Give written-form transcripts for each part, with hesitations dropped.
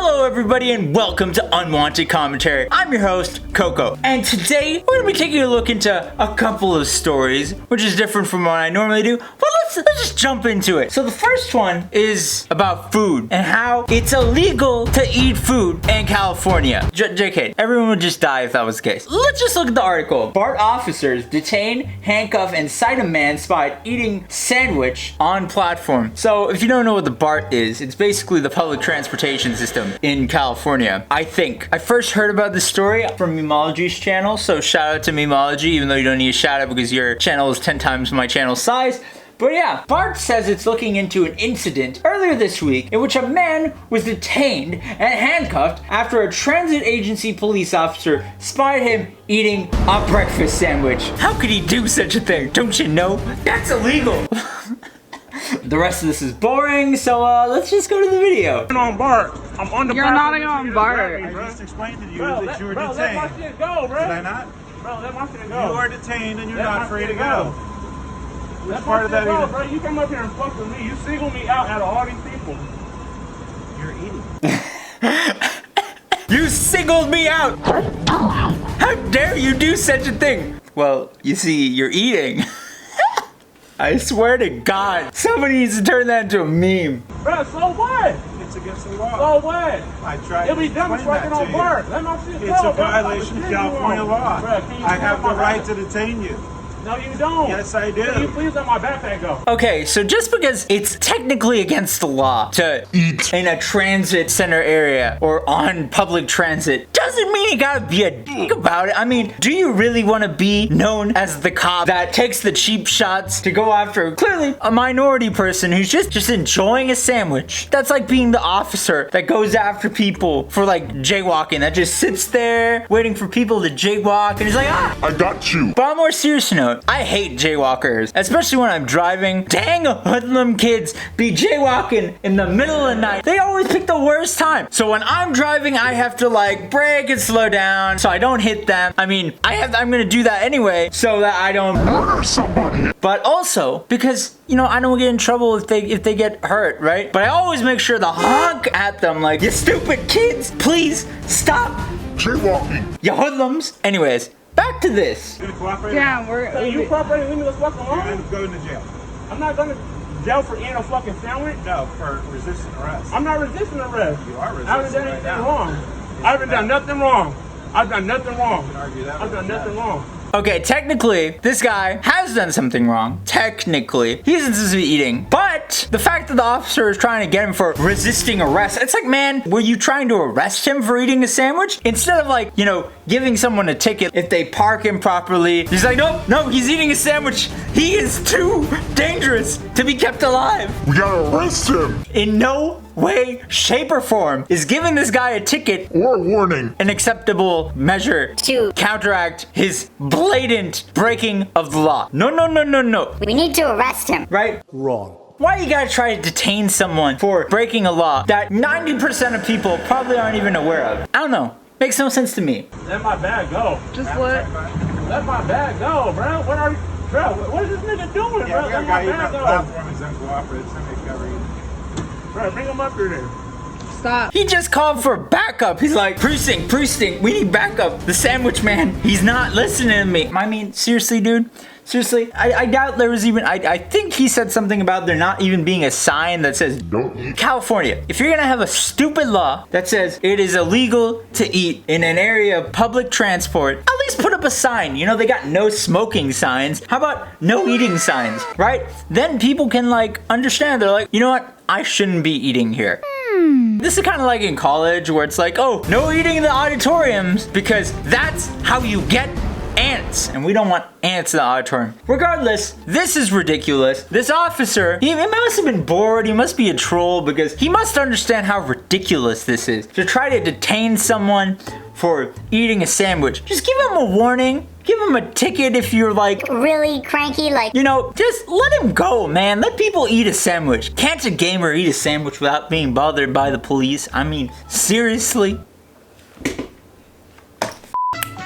Hello everybody and welcome to Unwanted Commentary. I'm your host, Coco. And today, we're going to be taking a look into a couple of stories, which is different from what I normally do. But let's just jump into it. So the first one is about food and how it's illegal to eat food in California. JK, everyone would just die if that was the case. Let's just look at the article. BART officers detain, handcuff, and cite a man spotted eating sandwich on platform. So if you don't know what the BART is, it's basically the public transportation system in California. I think I first heard about this story from Memology's channel, so shout out to Memology, even though you don't need a shout out because your channel is 10 times my channel size. But yeah, BART says it's looking into an incident earlier this week in which a man was detained and handcuffed after a transit agency police officer spotted him eating a breakfast sandwich. How could he do such a thing? Don't you know? That's illegal. The rest of this is boring, so let's just go to the video. I'm on BART. I'm on the You're not on BART. I just explained to you that you were detained. Let my shit go, bro. Did I not? Bro, let my shit go. You are detained and you're not free to go. Which part of that is? Bro, you come up here and fuck with me. You single me out of all these people. You're eating. You singled me out! How dare you do such a thing? Well, you see, you're eating. I swear to God, somebody needs to turn that into a meme. Bro, so what? It's against the law. So what? I tried to explain that to you. BART. Let my shit go. It's a violation of California law. Bro, I have the right to detain you. No, you don't. Yes, I do. Can you please let my backpack go? Okay, so just because it's technically against the law to eat in a transit center area or on public transit doesn't mean you gotta be a dick about it. I mean, do you really want to be known as the cop that takes the cheap shots to go after clearly a minority person who's just enjoying a sandwich? That's like being the officer that goes after people for like jaywalking, that just sits there waiting for people to jaywalk and he's like, ah, I got you. But on a more serious note, I hate jaywalkers, especially when I'm driving. Dang hoodlum kids be jaywalking in the middle of the night. They always pick the worst time. So when I'm driving, I have to like brake and slow down so I don't hit them. I mean, I'm gonna do that anyway so that I don't murder somebody. But also because, you know, I don't get in trouble if they get hurt, right? But I always make sure to honk at them like, you stupid kids, please stop Jaywalking. you hoodlums. Anyways, back to this. You gonna cooperate? Yeah, So you cooperating with me? Let's fuck along. You're gonna go into jail. I'm not going to jail for eating a fucking sandwich. No, for resisting arrest. I'm not resisting arrest. You are resisting. I haven't done anything wrong. I haven't done nothing wrong. I've done nothing wrong. I've done nothing wrong. Okay, technically, this guy has done something wrong. Technically. He isn't supposed to be eating. But the fact that the officer is trying to get him for resisting arrest, it's like, man, were you trying to arrest him for eating a sandwich? Instead of like, you know, giving someone a ticket if they park him properly. He's like, no, he's eating a sandwich. He is too dangerous to be kept alive. We gotta arrest him. In no way, shape, or form is giving this guy a ticket Or a warning. an acceptable measure to counteract his blatant breaking of the law. No. We need to arrest him. Right? Wrong. Why you gotta try to detain someone for breaking a law that 90% of people probably aren't even aware of? I don't know. Makes no sense to me. Let my bag go. Just let my bag go, bro. What are you, bro? What is this nigga doing, bro? Let my bag go. Bro, bring him up here then. stop. He just called for backup. He's like, precinct, we need backup. The sandwich man, he's not listening to me. I mean, seriously, dude? Seriously, I doubt there was even, I think he said something about there not even being a sign that says, don't eat. California, if you're gonna have a stupid law that says it is illegal to eat in an area of public transport, at least put up a sign. You know, they got no smoking signs. How about no eating signs, right? Then people can like understand. They're like, you know what? I shouldn't be eating here. This is kind of like in college where it's like, oh, no eating in the auditoriums because that's how you get ants, and we don't want ants in the auditorium. Regardless, this is ridiculous. This officer, he must have been bored. He must be a troll because he must understand how ridiculous this is. To try to detain someone for eating a sandwich, just give him a warning. Give him a ticket if you're like really cranky, like, you know, just let him go, man. Let people eat a sandwich. Can't a gamer eat a sandwich without being bothered by the police? I mean, seriously?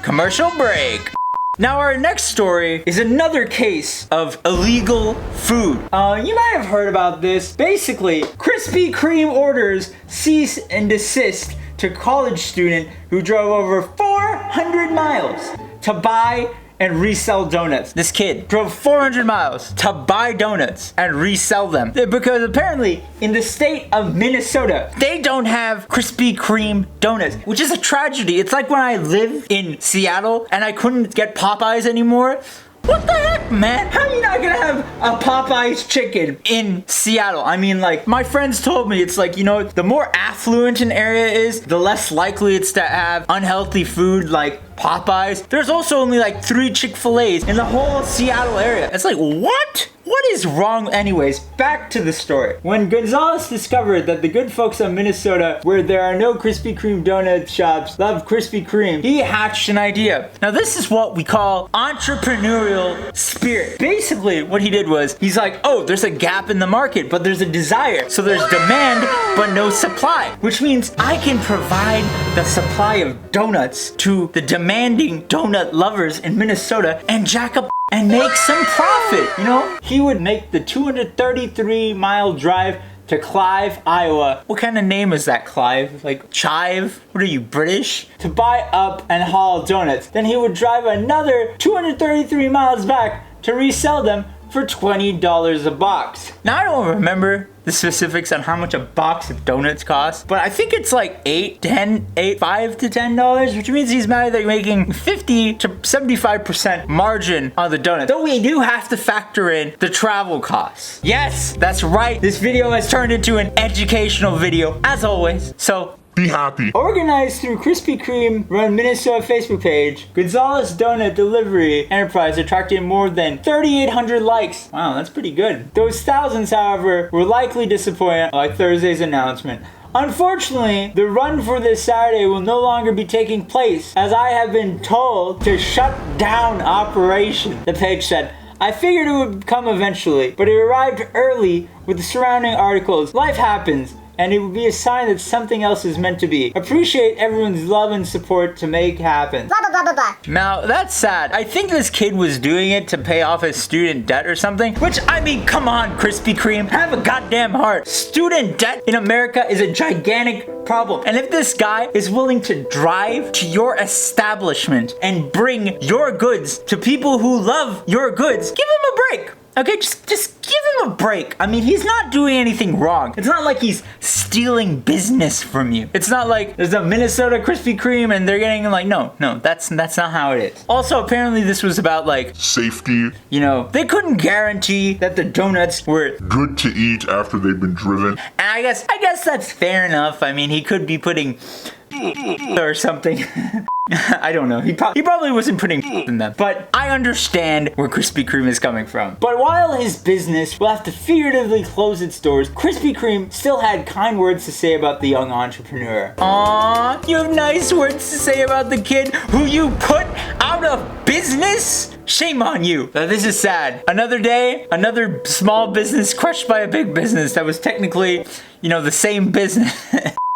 Commercial break. Now our next story is another case of illegal food. You might have heard about this. Basically, Krispy Kreme orders cease and desist to college student who drove over 400 miles to buy and resell donuts. This kid drove 400 miles to buy donuts and resell them because apparently in the state of Minnesota, they don't have Krispy Kreme donuts, which is a tragedy. It's like when I lived in Seattle and I couldn't get Popeyes anymore. What the heck, man? How are you not gonna have a Popeyes chicken in Seattle? I mean, like, my friends told me it's like, you know, the more affluent an area is, the less likely it's to have unhealthy food like Popeyes. There's also only like 3 Chick-fil-A's in the whole Seattle area. It's like, what? What is wrong? Anyways, back to the story. When Gonzales discovered that the good folks of Minnesota, where there are no Krispy Kreme donut shops, love Krispy Kreme, he hatched an idea. Now this is what we call entrepreneurial spirit. Basically, what he did was, he's like, oh, there's a gap in the market, but there's a desire. So there's demand, but no supply, which means I can provide the supply of donuts to the demanding donut lovers in Minnesota and jack up and make some profit. You know, he would make the 233-mile drive to Clive, Iowa. What kind of name is that, Clive? Like Chive? What are you, British? To buy up and haul donuts. Then he would drive another 233 miles back to resell them for $20 a box. Now I don't remember the specifics on how much a box of donuts costs, but I think it's like $5 to $10, which means he's either making 50 to 75% margin on the donuts. Though we do have to factor in the travel costs. Yes, that's right. This video has turned into an educational video, as always. So Be happy. organized through Krispy Kreme run Minnesota Facebook page, Gonzales Donut Delivery Enterprise attracted more than 3,800 likes. Wow, that's pretty good. Those thousands, however, were likely disappointed by Thursday's announcement. Unfortunately, the run for this Saturday will no longer be taking place, as I have been told to shut down operation, the page said. I figured it would come eventually, but it arrived early with the surrounding articles. Life happens, and it would be a sign that something else is meant to be. Appreciate everyone's love and support to make happen. Blah, blah, blah, blah, blah. Now, that's sad. I think this kid was doing it to pay off his student debt or something, which, I mean, come on, Krispy Kreme, have a goddamn heart. Student debt in America is a gigantic problem. And if this guy is willing to drive to your establishment and bring your goods to people who love your goods, give him a break. Okay, just give him a break. I mean, he's not doing anything wrong. It's not like he's stealing business from you. It's not like there's a Minnesota Krispy Kreme and they're getting like, no, that's not how it is. Also, apparently this was about like, Safety. you know, they couldn't guarantee that the donuts were, Good to eat after they've been driven. and I guess that's fair enough. I mean, he could be putting or something. I don't know. He probably wasn't putting in them. But I understand where Krispy Kreme is coming from. But while his business will have to figuratively close its doors, Krispy Kreme still had kind words to say about the young entrepreneur. Aww, you have nice words to say about the kid who you put out of business? Shame on you. Now, this is sad. Another day, another small business crushed by a big business that was technically, you know, the same business.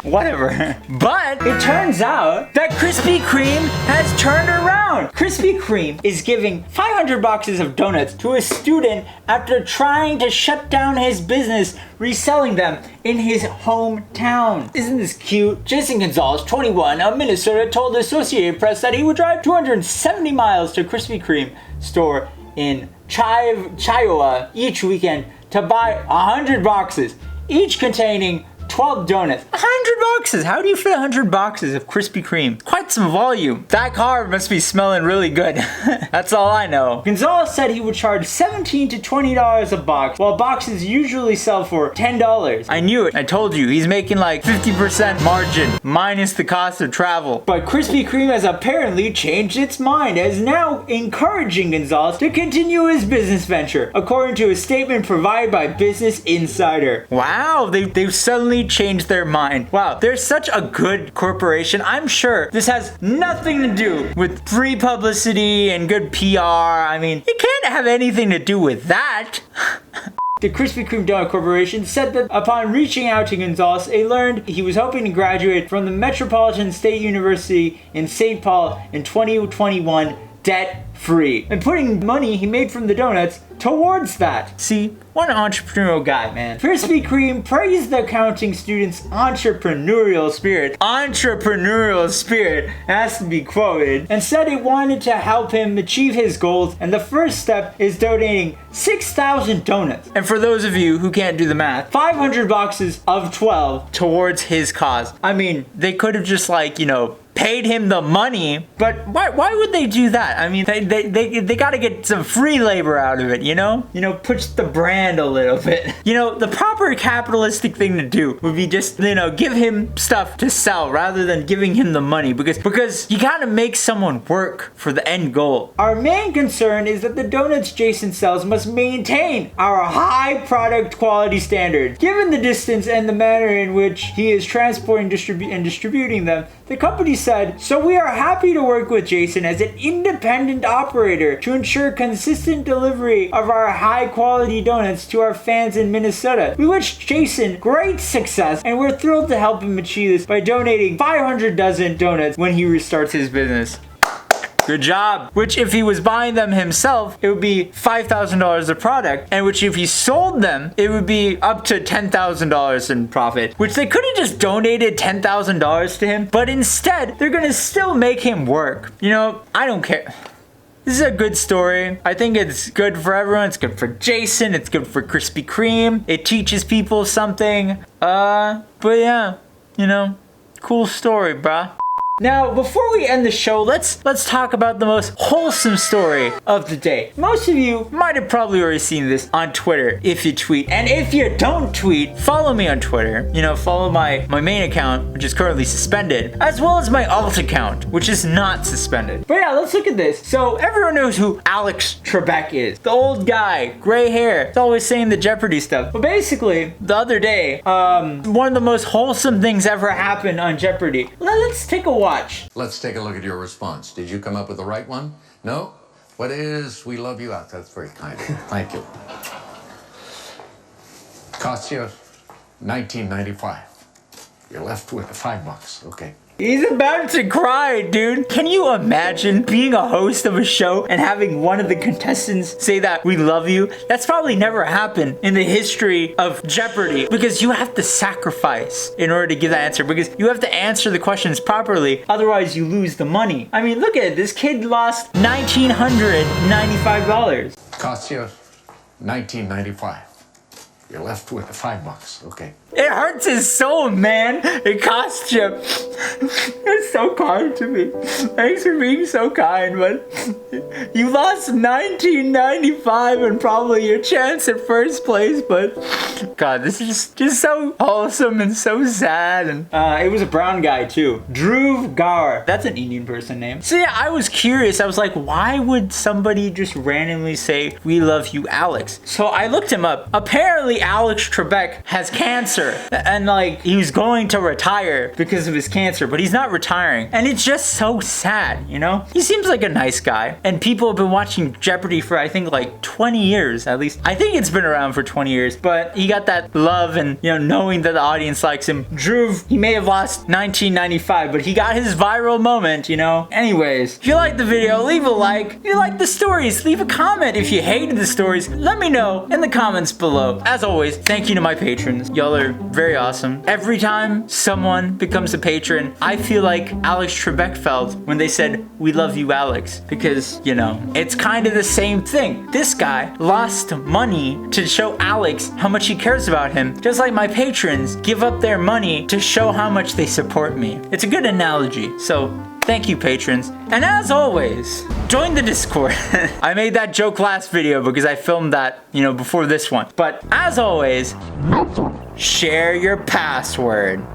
Whatever. But it turns out that Krispy Kreme has turned around. Krispy Kreme is giving 500 boxes of donuts to a student after trying to shut down his business reselling them in his hometown. Isn't this cute? Jayson Gonzales, 21, of Minnesota, told the Associated Press that he would drive 270 miles to a Krispy Kreme store in Iowa each weekend to buy 100 boxes, each containing 12 donuts. 100 boxes. How do you fit 100 boxes of Krispy Kreme? Quite some volume. That car must be smelling really good. That's all I know. Gonzales said he would charge $17 to $20 a box, while boxes usually sell for $10. I knew it. I told you. He's making like 50% margin, minus the cost of travel. But Krispy Kreme has apparently changed its mind, as now encouraging Gonzales to continue his business venture, according to a statement provided by Business Insider. Wow, they've suddenly changed their mind. Wow, they're such a good corporation. I'm sure this has nothing to do with free publicity and good PR. I mean, it can't have anything to do with that. The Krispy Kreme Donut Corporation said that upon reaching out to Gonzales, they learned he was hoping to graduate from the Metropolitan State University in St. Paul in 2021 debt-free and putting money he made from the donuts towards that. See, what an entrepreneurial guy, man. Krispy Kreme praised the accounting student's entrepreneurial spirit. Entrepreneurial spirit has to be quoted, and said it wanted to help him achieve his goals, and the first step is donating 6,000 donuts. And for those of you who can't do the math, 500 boxes of 12 towards his cause. I mean, they could have just like, paid him the money, but why would they do that? I mean, they got to get some free labor out of it, push the brand a little bit. The proper capitalistic thing to do would be just, give him stuff to sell rather than giving him the money, because you got to make someone work for the end goal. Our main concern is that the donuts Jayson sells must maintain our high product quality standards. Given the distance and the manner in which he is transporting and distributing them, the company said, so we are happy to work with Jayson as an independent operator to ensure consistent delivery of our high quality donuts to our fans in Minnesota. We wish Jayson great success, and we're thrilled to help him achieve this by donating 500 dozen donuts when he restarts his business. Good job. Which if he was buying them himself, it would be $5,000 a product, and which if he sold them, it would be up to $10,000 in profit, which they could have just donated $10,000 to him, but instead they're gonna still make him work. I don't care. This is a good story. I think it's good for everyone. It's good for Jayson. It's good for Krispy Kreme. It teaches people something. But yeah, cool story, bruh. Now, before we end the show, let's talk about the most wholesome story of the day. Most of you might have probably already seen this on Twitter if you tweet. And if you don't tweet, follow me on Twitter. Follow my main account, which is currently suspended, as well as my alt account, which is not suspended. But yeah, let's look at this. So everyone knows who Alex Trebek is. The old guy, gray hair, he's always saying the Jeopardy stuff. But basically, the other day, one of the most wholesome things ever happened on Jeopardy. Let's take a watch. Let's take a look at your response. Did you come up with the right one? No? What is we love you out? That's very kind. Thank you. Cost you $19.95. You're left with $5. Okay. He's about to cry, dude. Can you imagine being a host of a show and having one of the contestants say that we love you? That's probably never happened in the history of Jeopardy, because you have to sacrifice in order to give that answer, because you have to answer the questions properly, otherwise you lose the money. I mean, look at it. This kid lost $1,995. Cost you $19.95. You're left with $5. Okay. It hurts his soul, man. It cost you. You're so kind to me. Thanks for being so kind, but you lost $19.95 and probably your chance at first place, but God, this is just so wholesome and so sad. And it was a brown guy too. Dhruv Gaur. That's an Indian person name. So yeah, I was curious. I was like, why would somebody just randomly say, we love you, Alex? So I looked him up. Apparently, Alex Trebek has cancer. And like, he was going to retire because of his cancer, but he's not retiring. And it's just so sad, He seems like a nice guy. And people have been watching Jeopardy for, I think, like 20 years at least. I think it's been around for 20 years, but he got that love and, knowing that the audience likes him. Dhruv, he may have lost $19.95, but he got his viral moment, Anyways, if you liked the video, leave a like. If you like the stories, leave a comment. If you hated the stories, let me know in the comments below. As always, thank you to my patrons. Y'all are very awesome. Every time someone becomes a patron, I feel like Alex Trebek felt when they said, we love you, Alex, because, it's kind of the same thing. This guy lost money to show Alex how much he cares about him, just like my patrons give up their money to show how much they support me. It's a good analogy. So thank you, patrons. And as always, join the Discord. I made that joke last video because I filmed that, before this one. But as always, share your password.